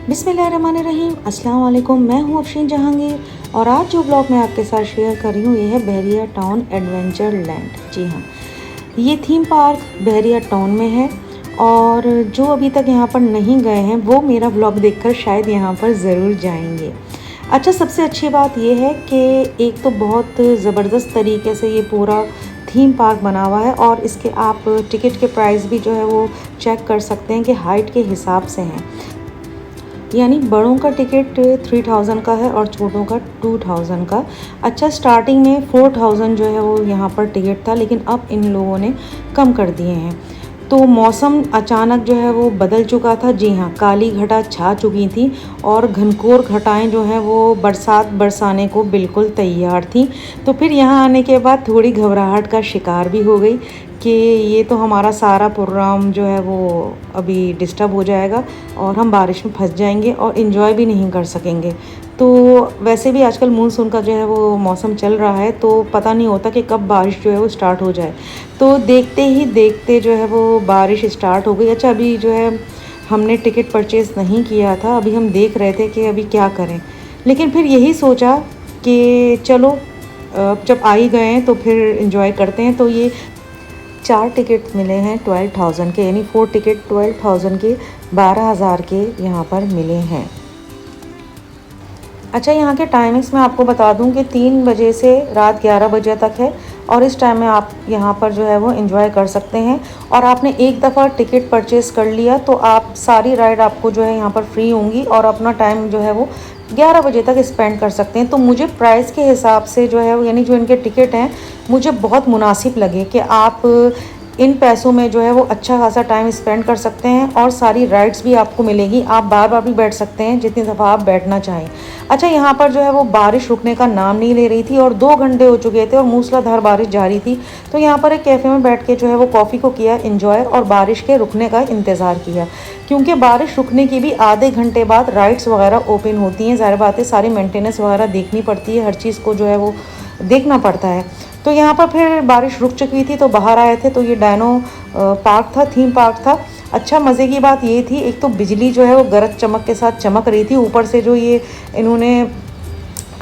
बिस्मिल्लाहिर्रहमानिर्रहीम, अस्सलाम वालेकुम। मैं हूँ अफशीन जहांगीर और आज जो ब्लॉग मैं आपके साथ शेयर कर रही हूँ ये है बहरिया टाउन एडवेंचर लैंड। जी हाँ, ये थीम पार्क बहरिया टाउन में है और जो अभी तक यहाँ पर नहीं गए हैं वो मेरा ब्लॉग देखकर शायद यहाँ पर ज़रूर जाएंगे। अच्छा, सबसे अच्छी बात ये है कि एक तो बहुत ज़बरदस्त तरीके से ये पूरा थीम पार्क बना हुआ है और इसके आप टिकट के प्राइस भी जो है वो चेक कर सकते हैं कि हाइट के हिसाब से हैं। यानी बड़ों का टिकट 3000 का है और छोटों का 2000 का। अच्छा, स्टार्टिंग में 4000 जो है वो यहाँ पर टिकट था, लेकिन अब इन लोगों ने कम कर दिए हैं। तो मौसम अचानक जो है वो बदल चुका था। जी हाँ, काली घटा छा चुकी थी और घनघोर घटाएं जो हैं वो बरसात बरसाने को बिल्कुल तैयार थी। तो फिर यहाँ आने के बाद थोड़ी घबराहट का शिकार भी हो गई कि ये तो हमारा सारा प्रोग्राम जो है वो अभी डिस्टर्ब हो जाएगा और हम बारिश में फंस जाएंगे और इन्जॉय भी नहीं कर सकेंगे। तो वैसे भी आजकल मानसून का जो है वो मौसम चल रहा है, तो पता नहीं होता कि कब बारिश जो है वो स्टार्ट हो जाए। तो देखते ही देखते जो है वो बारिश स्टार्ट हो गई। अच्छा, अभी जो है हमने टिकट परचेज़ नहीं किया था, अभी हम देख रहे थे कि अभी क्या करें, लेकिन फिर यही सोचा कि चलो जब आ ही गए हैं तो फिर इंजॉय करते हैं। तो ये 4 टिकट मिले हैं 12,000 के, यानी 4 टिकट 12,000 के, 12,000 के यहाँ पर मिले हैं। अच्छा, यहाँ के टाइमिंग्स मैं आपको बता दूँ कि 3 बजे से रात 11 बजे तक है और इस टाइम में आप यहाँ पर जो है वो एंजॉय कर सकते हैं। और आपने एक दफ़ा टिकट परचेज़ कर लिया तो आप सारी राइड आपको जो है यहाँ पर फ्री होंगी और अपना टाइम जो है वो 11 बजे तक स्पेंड कर सकते हैं। तो मुझे प्राइस के हिसाब से जो है यानी जो इनके टिकट हैं मुझे बहुत मुनासिब लगे कि आप इन पैसों में जो है वो अच्छा खासा टाइम स्पेंड कर सकते हैं और सारी राइड्स भी आपको मिलेगी। आप बार बार भी बैठ सकते हैं जितनी दफ़ा आप बैठना चाहें। अच्छा, यहाँ पर जो है वो बारिश रुकने का नाम नहीं ले रही थी और 2 घंटे हो चुके थे और मूसलाधार बारिश जारी थी। तो यहाँ पर एक कैफ़े में बैठ के जो है वो कॉफ़ी को किया इंजॉय और बारिश के रुकने का इंतज़ार किया, क्योंकि बारिश रुकने की भी आधे घंटे बाद राइड्स वगैरह ओपन होती हैं। ज़ाहिर बात है सारी मेंटेनेंस वगैरह देखनी पड़ती है, हर चीज़ को जो है वो देखना पड़ता है। तो यहाँ पर फिर बारिश रुक चुकी थी तो बाहर आए थे। तो ये डायनो पार्क था, थीम पार्क था। अच्छा, मज़े की बात ये थी, एक तो बिजली जो है वो गरज चमक के साथ चमक रही थी, ऊपर से जो ये इन्होंने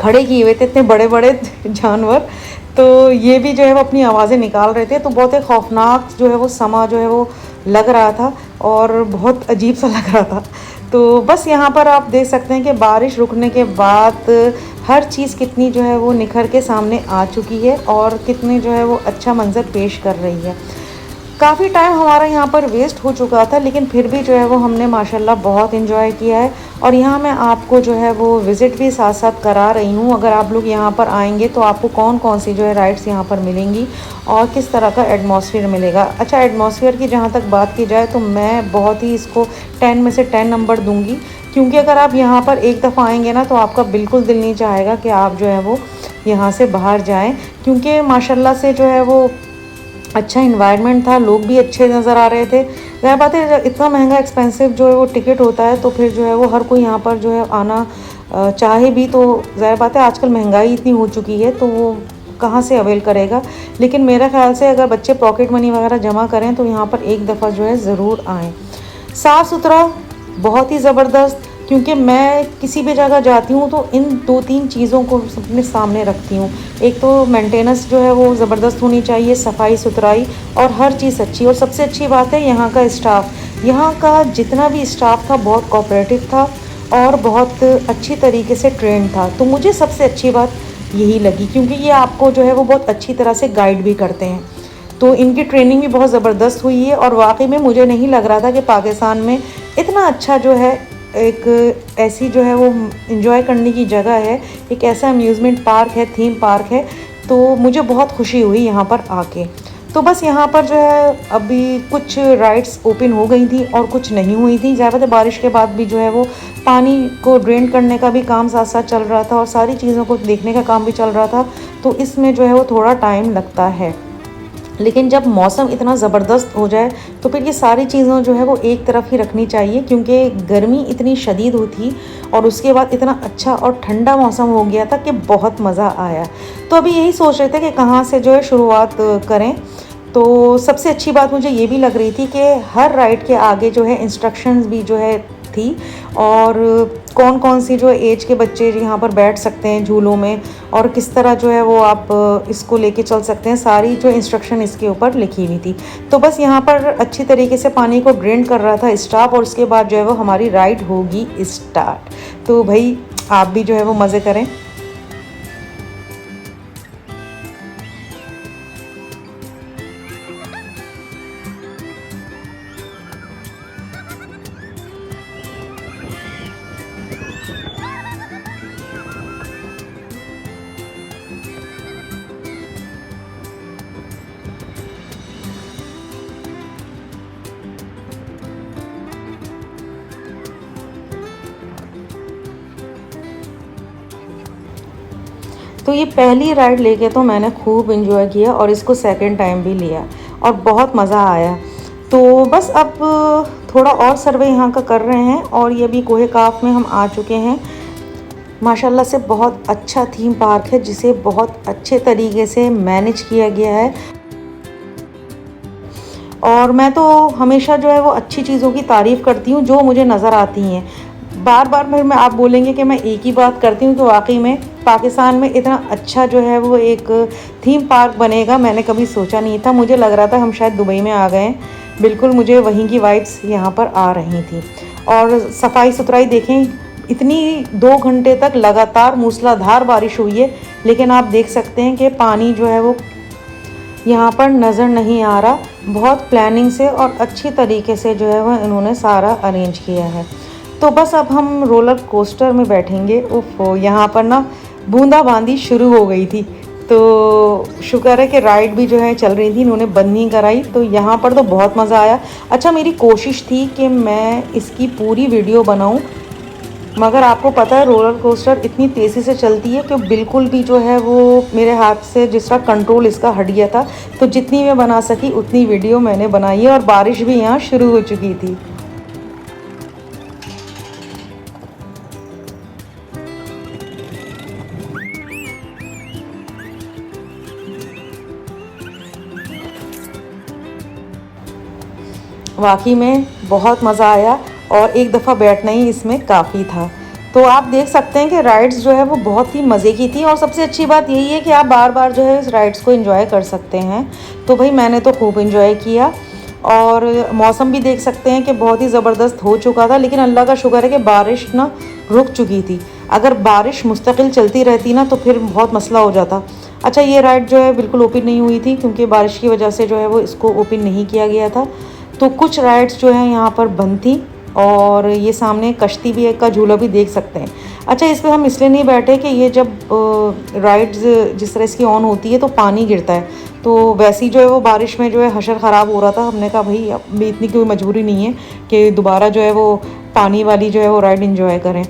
खड़े किए हुए थे इतने बड़े बड़े जानवर, तो ये भी जो है वो अपनी आवाज़ें निकाल रहे थे। तो बहुत ही खौफनाक जो है वो समा जो है वो लग रहा था और बहुत अजीब सा लग रहा था। तो बस यहाँ पर आप देख सकते हैं कि बारिश रुकने के बाद हर चीज़ कितनी जो है वो निखर के सामने आ चुकी है और कितनी जो है वो अच्छा मंजर पेश कर रही है। काफ़ी टाइम हमारा यहाँ पर वेस्ट हो चुका था, लेकिन फिर भी जो है वो हमने माशाल्लाह बहुत इन्जॉय किया है। और यहाँ मैं आपको जो है वो विज़िट भी साथ साथ करा रही हूँ। अगर आप लोग यहाँ पर आएंगे तो आपको कौन कौन सी जो है राइड्स यहाँ पर मिलेंगी और किस तरह का एटमॉस्फेयर मिलेगा। अच्छा, एटमॉस्फेयर की जहाँ तक बात की जाए तो मैं बहुत ही इसको 10 में से 10 नंबर दूँगी, क्योंकि अगर आप यहाँ पर एक दफ़ा आएंगे ना तो आपका बिल्कुल दिल नहीं चाहेगा कि आप जो है वो यहाँ से बाहर जाएँ, क्योंकि माशाल्लाह से जो है वो अच्छा इन्वायरमेंट था, लोग भी अच्छे नज़र आ रहे थे। ज़ाहिर बात है इतना महंगा एक्सपेंसिव जो है वो टिकट होता है तो फिर जो है वो हर कोई यहाँ पर जो है आना चाहे भी, तो ज़ाहिर बात है आजकल महंगाई इतनी हो चुकी है तो वो कहाँ से अवेल करेगा। लेकिन मेरे ख्याल से अगर बच्चे पॉकेट मनी वगैरह जमा करें तो यहाँ पर एक दफ़ा जो है ज़रूर आएँ। साफ़ सुथरा बहुत ही ज़बरदस्त, क्योंकि मैं किसी भी जगह जाती हूँ तो इन 2-3 चीज़ों को अपने सामने रखती हूँ। एक तो मेंटेनेंस जो है वो ज़बरदस्त होनी चाहिए, सफाई सुथराई और हर चीज़ अच्छी। और सबसे अच्छी बात है यहाँ का स्टाफ, यहाँ का जितना भी स्टाफ था बहुत कोऑपरेटिव था और बहुत अच्छी तरीके से ट्रेंड था। तो मुझे सबसे अच्छी बात यही लगी, क्योंकि ये आपको जो है वो बहुत अच्छी तरह से गाइड भी करते हैं। तो इनकी ट्रेनिंग भी बहुत ज़बरदस्त हुई है और वाकई में मुझे नहीं लग रहा था कि पाकिस्तान में इतना अच्छा जो है एक ऐसी जो है वो एंजॉय करने की जगह है, एक ऐसा अम्यूज़मेंट पार्क है, थीम पार्क है। तो मुझे बहुत खुशी हुई यहाँ पर आके। तो बस यहाँ पर जो है अभी कुछ राइड्स ओपन हो गई थी और कुछ नहीं हुई थी। ज़्यादातर बारिश के बाद भी जो है वो पानी को ड्रेन करने का भी काम साथ साथ चल रहा था और सारी चीज़ों को देखने का काम भी चल रहा था, तो इसमें जो है वो थोड़ा टाइम लगता है। लेकिन जब मौसम इतना ज़बरदस्त हो जाए तो फिर ये सारी चीज़ों जो है वो एक तरफ ही रखनी चाहिए, क्योंकि गर्मी इतनी शदीद होती और उसके बाद इतना अच्छा और ठंडा मौसम हो गया था कि बहुत मज़ा आया। तो अभी यही सोच रहे थे कि कहाँ से जो है शुरुआत करें। तो सबसे अच्छी बात मुझे ये भी लग रही थी कि हर राइड के आगे जो है इंस्ट्रक्शंस भी जो है थी, और कौन कौन सी जो एज के बच्चे यहाँ पर बैठ सकते हैं झूलों में, और किस तरह जो है वो आप इसको लेके चल सकते हैं, सारी जो इंस्ट्रक्शन इसके ऊपर लिखी हुई थी। तो बस यहाँ पर अच्छी तरीके से पानी को ड्रेन कर रहा था स्टाफ, और उसके बाद जो है वो हमारी राइड होगी स्टार्ट। तो भाई आप भी जो है वो मज़े करें। तो ये पहली राइड लेके तो मैंने खूब इन्जॉय किया, और इसको सेकंड टाइम भी लिया और बहुत मज़ा आया। तो बस अब थोड़ा और सर्वे यहाँ का कर रहे हैं, और ये भी कोहे काफ में हम आ चुके हैं। माशाल्लाह से बहुत अच्छा थीम पार्क है, जिसे बहुत अच्छे तरीके से मैनेज किया गया है, और मैं तो हमेशा जो है वो अच्छी चीज़ों की तारीफ़ करती हूँ जो मुझे नज़र आती हैं। बार बार फिर मैं आप बोलेंगे कि मैं एक ही बात करती हूँ, कि वाकई में पाकिस्तान में इतना अच्छा जो है वो एक थीम पार्क बनेगा मैंने कभी सोचा नहीं था। मुझे लग रहा था हम शायद दुबई में आ गए हैं, बिल्कुल मुझे वहीं की वाइब्स यहाँ पर आ रही थी। और सफाई सुथराई देखें, इतनी 2 घंटे तक लगातार मूसलाधार बारिश हुई है, लेकिन आप देख सकते हैं कि पानी जो है वो यहाँ पर नज़र नहीं आ रहा। बहुत प्लानिंग से और अच्छी तरीके से जो है वह इन्होंने सारा अरेंज किया है। तो बस अब हम रोलर कोस्टर में बैठेंगे। ओफो, यहाँ पर ना बूंदाबांदी शुरू हो गई थी, तो शुक्र है कि राइड भी जो है चल रही थी, इन्होंने बंद नहीं कराई। तो यहाँ पर तो बहुत मज़ा आया। अच्छा, मेरी कोशिश थी कि मैं इसकी पूरी वीडियो बनाऊँ, मगर आपको पता है रोलर कोस्टर इतनी तेज़ी से चलती है कि बिल्कुल भी जो है वो मेरे हाथ से जिस तरह कंट्रोल इसका हट गया था। तो जितनी मैं बना सकी उतनी वीडियो मैंने बनाई है, और बारिश भी यहाँ शुरू हो चुकी थी। वाकई में बहुत मज़ा आया, और एक दफ़ा बैठना ही इसमें काफ़ी था। तो आप देख सकते हैं कि राइड्स जो है वो बहुत ही मज़े की थी, और सबसे अच्छी बात यही है कि आप बार बार जो है इस राइड्स को एंजॉय कर सकते हैं। तो भाई मैंने तो खूब एंजॉय किया, और मौसम भी देख सकते हैं कि बहुत ही ज़बरदस्त हो चुका था, लेकिन अल्लाह का शुक्र है कि बारिश ना रुक चुकी थी। अगर बारिश मुस्तकिल चलती रहती ना तो फिर बहुत मसला हो जाता। अच्छा, ये राइड जो है बिल्कुल ओपन नहीं हुई थी, क्योंकि बारिश की वजह से जो है वो इसको ओपन नहीं किया गया था। तो कुछ राइड्स जो हैं यहाँ पर बंद थी, और ये सामने कश्ती भी एक का झूला भी देख सकते हैं। अच्छा, इस पर हम इसलिए नहीं बैठे कि ये जब राइड्स जिस तरह इसकी ऑन होती है तो पानी गिरता है, तो वैसी जो है वो बारिश में जो है हशर ख़राब हो रहा था। हमने कहा भाई अब भी इतनी कोई मजबूरी नहीं है कि दोबारा जो है वो पानी वाली जो है वो राइड इंजॉय करें।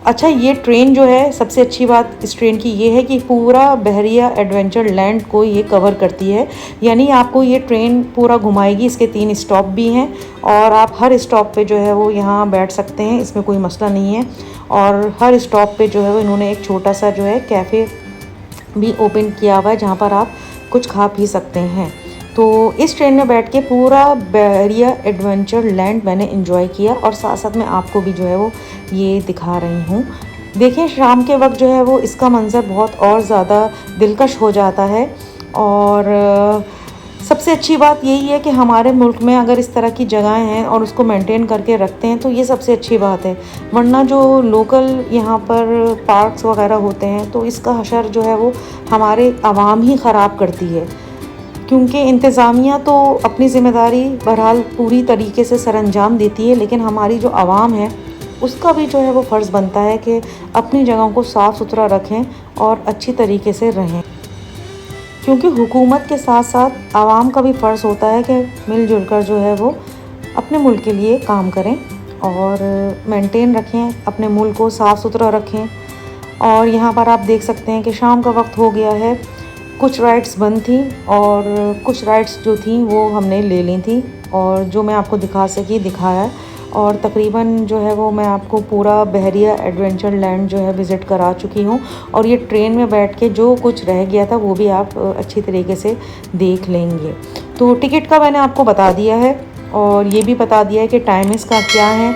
अच्छा, ये ट्रेन जो है, सबसे अच्छी बात इस ट्रेन की ये है कि पूरा बहरिया एडवेंचर लैंड को ये कवर करती है, यानी आपको ये ट्रेन पूरा घुमाएगी। इसके 3 स्टॉप भी हैं, और आप हर स्टॉप पे जो है वो यहाँ बैठ सकते हैं, इसमें कोई मसला नहीं है। और हर स्टॉप पे जो है वो इन्होंने एक छोटा सा जो है कैफ़े भी ओपन किया हुआ है, जहाँ पर आप कुछ खा पी सकते हैं। तो इस ट्रेन में बैठ के पूरा बहरिया एडवेंचर लैंड मैंने एंजॉय किया, और साथ साथ मैं आपको भी जो है वो ये दिखा रही हूँ। देखिए, शाम के वक्त जो है वो इसका मंज़र बहुत और ज़्यादा दिलकश हो जाता है। और सबसे अच्छी बात यही है कि हमारे मुल्क में अगर इस तरह की जगहें हैं और उसको मेंटेन करके रखते हैं तो ये सबसे अच्छी बात है। वरना जो लोकल यहाँ पर पार्क्स वगैरह होते हैं तो इसका हशर जो है वो हमारे आवाम ही ख़राब करती है, क्योंकि इंतज़ामिया तो अपनी ज़िम्मेदारी बहरहाल पूरी तरीके से सरअंजाम देती है, लेकिन हमारी जो आवाम है उसका भी जो है वो फ़र्ज़ बनता है कि अपनी जगहों को साफ़ सुथरा रखें और अच्छी तरीके से रहें, क्योंकि हुकूमत के साथ साथ आवाम का भी फ़र्ज़ होता है कि मिलजुल कर जो है वो अपने मुल्क के लिए काम करें और मेंटेन रखें, अपने मुल्क को साफ़ सुथरा रखें। और यहाँ पर आप देख सकते हैं कि शाम का वक्त हो गया है, कुछ राइड्स बंद थी और कुछ राइड्स जो थी वो हमने ले ली थी, और जो मैं आपको दिखा सकी दिखाया। और तकरीबन जो है वो मैं आपको पूरा बहरिया एडवेंचर लैंड जो है विज़िट करा चुकी हूँ, और ये ट्रेन में बैठ के जो कुछ रह गया था वो भी आप अच्छी तरीके से देख लेंगे। तो टिकट का मैंने आपको बता दिया है, और ये भी बता दिया है कि टाइमिंग्स का क्या है।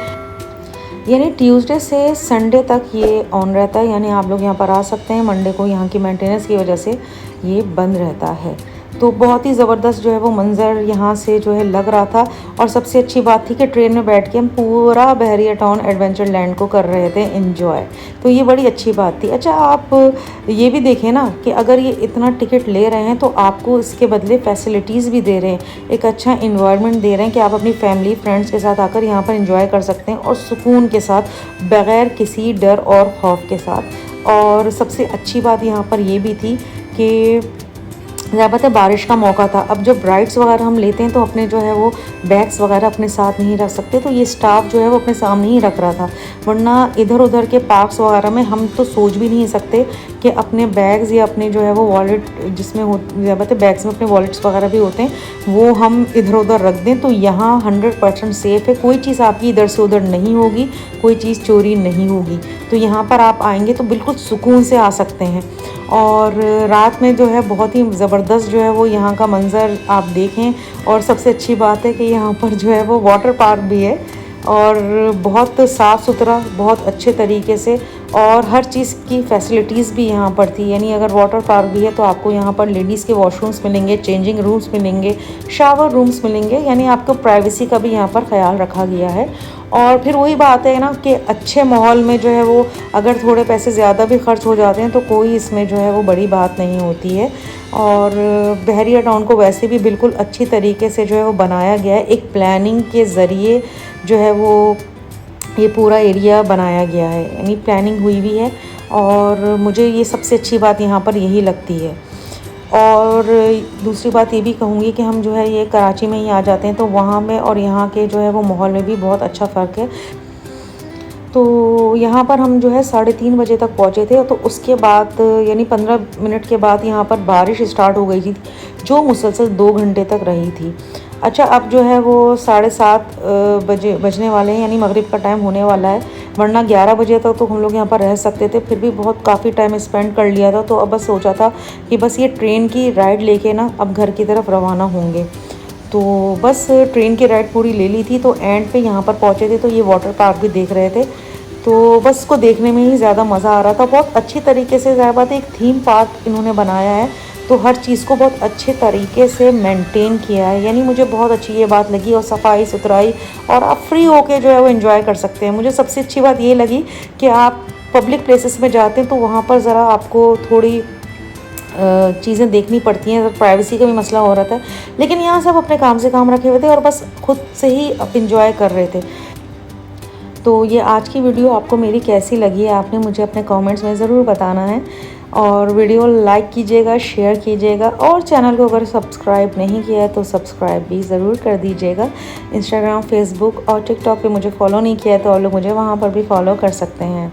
यानी ट्यूसडे से संडे तक ये ऑन रहता है, यानी आप लोग यहाँ पर आ सकते हैं। मंडे को यहाँ की मेंटेनेंस की वजह से ये बंद रहता है। तो बहुत ही ज़बरदस्त जो है वो मंज़र यहाँ से जो है लग रहा था। और सबसे अच्छी बात थी कि ट्रेन में बैठ के हम पूरा बहरिया टाउन एडवेंचर लैंड को कर रहे थे एंजॉय। तो ये बड़ी अच्छी बात थी। अच्छा, आप ये भी देखें ना कि अगर ये इतना टिकट ले रहे हैं तो आपको इसके बदले फैसिलिटीज़ भी दे रहे हैं, एक अच्छा इन्वायरमेंट दे रहे हैं कि आप अपनी फैमिली फ्रेंड्स के साथ आकर यहाँ पर इंजॉय कर सकते हैं और सुकून के साथ, बग़ैर किसी डर और खौफ के साथ। और सबसे अच्छी बात यहाँ पर ये भी थी कि ज़्यादातर बारिश का मौका था। अब जब राइड्स वगैरह हम लेते हैं तो अपने जो है वो बैग्स वगैरह अपने साथ नहीं रख सकते, तो ये स्टाफ जो है वो अपने सामने ही रख रहा था। वरना इधर उधर के पार्क्स वगैरह में हम तो सोच भी नहीं सकते कि अपने बैग्स या अपने जो है वो वॉलेट, जिसमें हो ज़्यादातर बैग्स में अपने वॉलेट्स वगैरह भी होते हैं, वो हम इधर उधर रख दें। तो यहाँ 100% सेफ़ है, कोई चीज़ आपकी इधर से उधर नहीं होगी, कोई चीज़ चोरी नहीं होगी। तो यहाँ पर आप आएँगे तो बिल्कुल सुकून से आ सकते हैं। और रात में जो है बहुत ही ज़बरदस्त जो है वो यहाँ का मंज़र आप देखें। और सबसे अच्छी बात है कि यहाँ पर जो है वो वाटर पार्क भी है और बहुत साफ़ सुथरा, बहुत अच्छे तरीके से, और हर चीज़ की फैसिलिटीज़ भी यहाँ पर थी। यानी अगर वाटर पार्क भी है तो आपको यहाँ पर लेडीज़ के वॉशरूम्स मिलेंगे, चेंजिंग रूम्स मिलेंगे, शावर रूम्स मिलेंगे, यानी आपको प्राइवेसी का भी यहाँ पर ख्याल रखा गया है। और फिर वही बात है ना कि अच्छे माहौल में जो है वो अगर थोड़े पैसे ज़्यादा भी खर्च हो जाते हैं तो कोई इसमें जो है वो बड़ी बात नहीं होती है। और बहरिया टाउन को वैसे भी बिल्कुल अच्छी तरीके से जो है वो बनाया गया है, एक प्लानिंग के ज़रिए जो है वो ये पूरा एरिया बनाया गया है, यानी प्लानिंग हुई हुई है। और मुझे ये सबसे अच्छी बात यहाँ पर यही लगती है। और दूसरी बात ये भी कहूँगी कि हम जो है ये कराची में ही आ जाते हैं तो वहाँ में और यहाँ के जो है वो माहौल में भी बहुत अच्छा फ़र्क है। तो यहाँ पर हम जो है 3:30 बजे तक पहुँचे थे, तो उसके बाद यानी 15 मिनट के बाद यहाँ पर बारिश स्टार्ट हो गई थी, जो मुसलसल 2 घंटे तक रही थी। अच्छा, अब जो है वो 7:30 बजने वाले हैं, यानी मगरिब का टाइम होने वाला है। वरना 11 बजे तक तो हम लोग यहाँ पर रह सकते थे, फिर भी बहुत काफ़ी टाइम स्पेंड कर लिया था। तो अब बस सोचा था कि बस ये ट्रेन की राइड लेके ना अब घर की तरफ रवाना होंगे। तो बस ट्रेन की राइड पूरी ले ली थी, तो एंड पे यहाँ पर पहुँचे थे तो ये वाटर पार्क भी देख रहे थे। तो बस इसको देखने में ही ज़्यादा मज़ा आ रहा था। बहुत अच्छी तरीके से, ज़्यादा बात है, एक थीम पार्क इन्होंने बनाया है, तो हर चीज़ को बहुत अच्छे तरीके से मेंटेन किया है। यानी मुझे बहुत अच्छी ये बात लगी, और सफाई सुथराई, और आप फ्री होके जो है वो एंजॉय कर सकते हैं। मुझे सबसे अच्छी बात ये लगी कि आप पब्लिक प्लेसेस में जाते हैं तो वहाँ पर ज़रा आपको थोड़ी चीज़ें देखनी पड़ती हैं, प्राइवेसी का भी मसला हो रहा था। लेकिन यहाँ सब अपने काम से काम रखे हुए थे और बस खुद से ही इंजॉय कर रहे थे। तो ये आज की वीडियो आपको मेरी कैसी लगी है, आपने मुझे अपने कमेंट्स में ज़रूर बताना है। और वीडियो लाइक कीजिएगा, शेयर कीजिएगा, और चैनल को अगर सब्सक्राइब नहीं किया है तो सब्सक्राइब भी ज़रूर कर दीजिएगा। इंस्टाग्राम, फेसबुक और टिकटॉक पे मुझे फॉलो नहीं किया है तो आप लोग मुझे वहाँ पर भी फॉलो कर सकते हैं।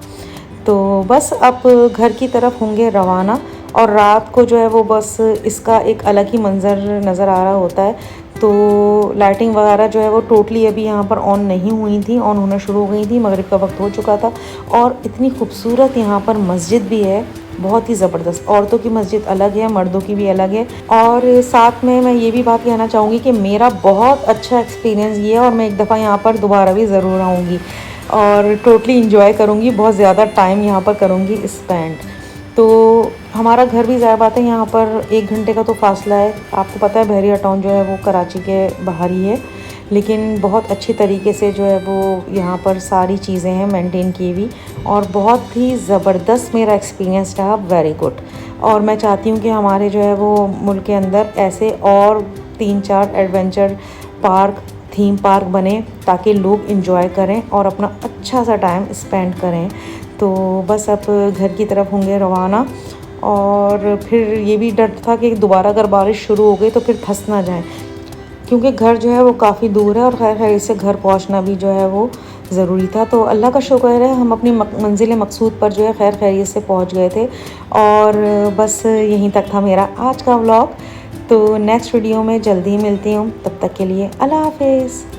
तो बस अब घर की तरफ होंगे रवाना, और रात को जो है वो बस इसका एक अलग ही मंज़र नज़र आ रहा होता है। तो लाइटिंग वगैरह जो है वो टोटली अभी यहाँ पर ऑन नहीं हुई थी, ऑन होना शुरू हो गई थी, मगरिब का वक्त हो चुका था। और इतनी खूबसूरत यहाँ पर मस्जिद भी है, बहुत ही ज़बरदस्त। औरतों की मस्जिद अलग है, मर्दों की भी अलग है। और साथ में मैं ये भी बात कहना चाहूँगी कि मेरा बहुत अच्छा एक्सपीरियंस ये है, और मैं एक दफ़ा यहाँ पर दोबारा भी ज़रूर आऊँगी और टोटली इंजॉय करूँगी, बहुत ज़्यादा टाइम यहाँ पर करूँगी स्पेंड। तो हमारा घर भी ज़्यादा बात है, यहाँ पर 1 घंटे का तो फासला है। आपको पता है बहरिया टाउन जो है वो कराची के बाहर ही है, लेकिन बहुत अच्छी तरीके से जो है वो यहाँ पर सारी चीज़ें हैं मेंटेन की हुई, और बहुत ही ज़बरदस्त मेरा एक्सपीरियंस रहा, वेरी गुड। और मैं चाहती हूँ कि हमारे जो है वो मुल्क के अंदर ऐसे और 3-4 एडवेंचर पार्क, थीम पार्क बने, ताकि लोग इंजॉय करें और अपना अच्छा सा टाइम स्पेंड करें। तो बस अब घर की तरफ होंगे रवाना। और फिर ये भी डर था कि दोबारा अगर बारिश शुरू हो गई तो फिर फंस ना जाएं, क्योंकि घर जो है वो काफ़ी दूर है, और खैर इससे घर पहुंचना भी जो है वो ज़रूरी था। तो अल्लाह का शुक्र है, हम अपनी मंजिल मकसूद पर जो है खैर खैरियत से पहुंच गए थे। और बस यहीं तक था मेरा आज का व्लॉग। तो नेक्स्ट वीडियो में जल्दी ही मिलती हूँ, तब तक के लिए अल्लाह हाफिज़।